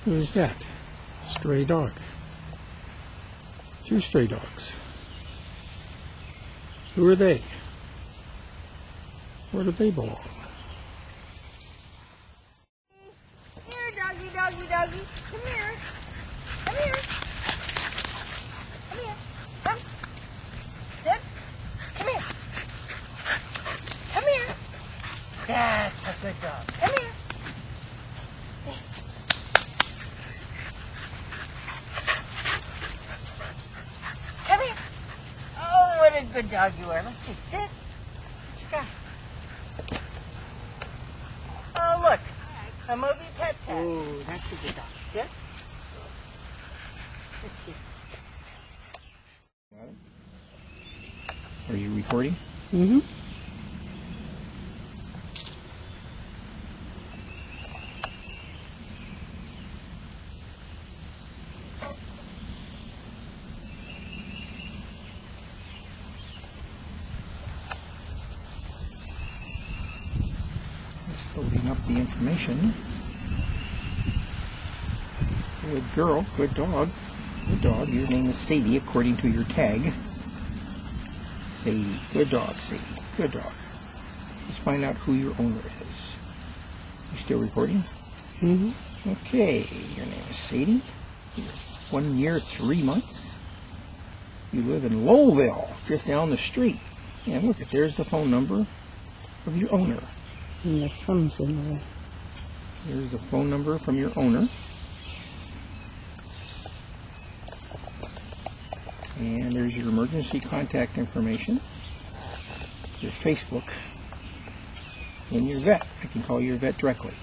Who's that? Stray dog. 2 stray dogs. Who are they? Where do they belong? Here, doggy, doggy, doggy. Come here. Come here. Come here. Come. Sit. Come here. Come here. That's a good dog. Come here. Yes. Come here. Oh, what a good dog you are. Let's see. Sit. What you got? Oh, look. A Moby pet tag. Oh, that's a good dog. Sit. Let's see. Are you recording? Mm-hmm. Just loading up the information. Good girl, good dog. Good dog. Your name is Sadie according to your tag. Sadie. Good dog, Sadie. Good dog. Let's find out who your owner is. You still recording? Mm-hmm. Okay. Your name is Sadie. You're 1 year, 3 months. You live in Lowellville, just down the street. And look, there's the phone number of your owner. And the phone's in the way. Here's the phone number from your owner. And there's your emergency contact information, your Facebook, and your vet. I can call your vet directly.